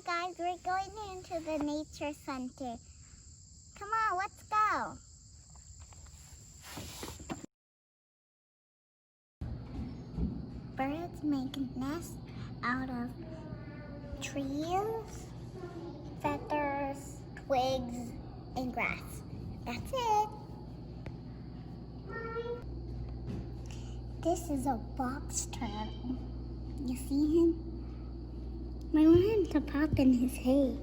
Hi guys, we're going into the nature center. Come on, let's go. Birds make nests out of trees, feathers, twigs, and grass. That's it. This is a box turtle. You see him? I want him to pop in his hay.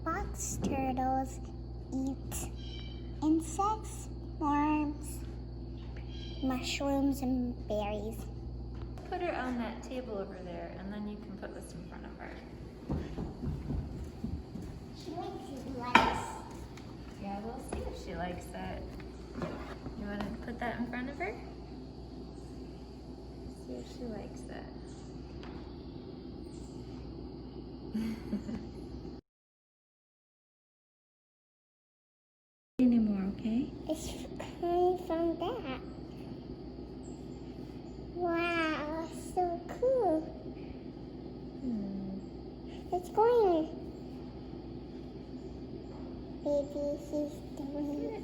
Box turtles eat insects, worms, mushrooms, and berries. Put her on that table over there, and then you can put this in front of her. She likes lettuce. Yeah, we'll see if she likes that. You want to put that in front of her? See if she likes that. Anymore, okay? It's coming from that. Wow, so cool. It's going. Maybe he's doing it.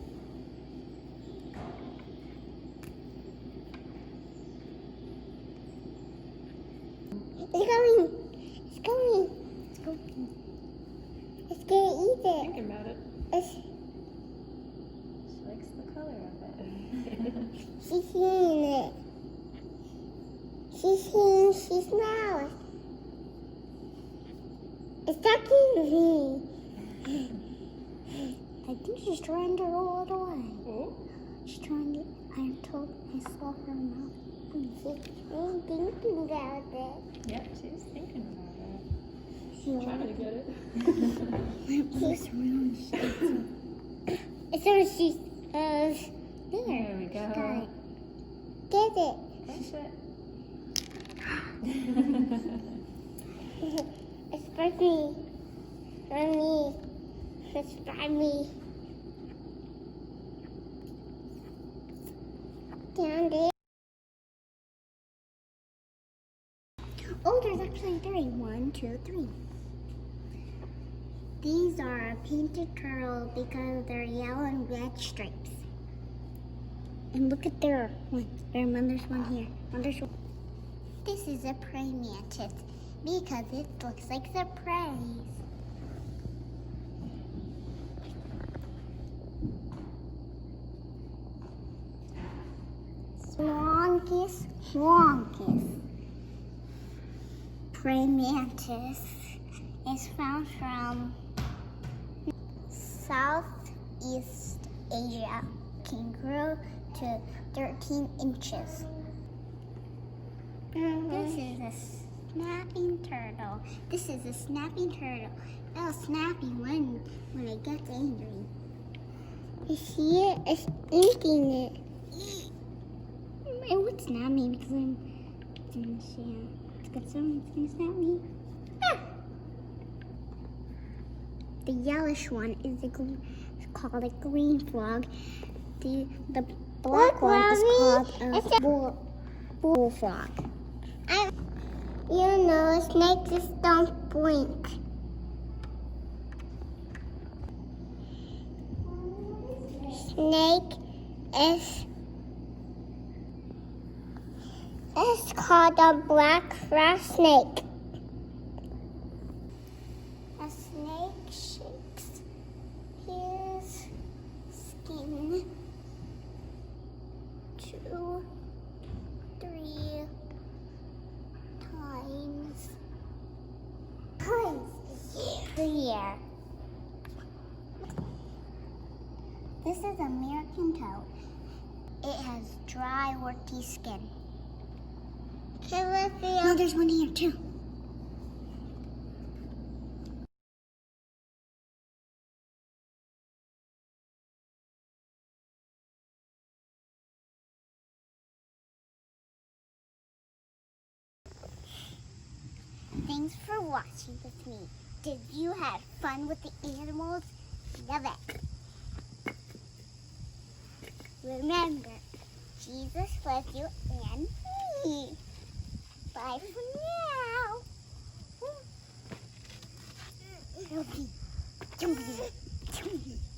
It's going. It's going. It's going. It's gonna eat it. Thinking about it. She likes the color of it. She's seeing it. She smells. It's talking to me. I think she's trying to roll it away. Oh? She's trying to, I told myself her mouth. She's thinking about it. Yep, she's thinking about it. She Trying to get it. She's around. It's so she's, there. There we go. Got it. Get it. Push it. It's for me. For me. It's for me. Down there. Oh, there's actually three. 1, 2, 3. These are a painted turtle because they're yellow and red stripes. And look at their one. There's one here. There's one. This is a praying mantis because it looks like the praise. Longest praying mantis is found from Southeast Asia. Can grow to 13 inches. This is a snapping turtle. This is a snapping turtle. It'll snap you when it gets angry. You see it? It's eating it. It would snap me because I'm in the shell. It's got someone that's gonna snap me. Ah! The yellowish one is called a green frog. The black one is called a bullfrog. You know, snakes just don't blink. Snake is called a black frost snake. A snake shakes his skin 2, 3 times a year. This is American toad. It has dry, warty skin. No, there's one here too. Thanks for watching with me. Did you have fun with the animals? Love it. Remember, Jesus loves you and me. Bye for now. Okay. Jumpy. Jumpy.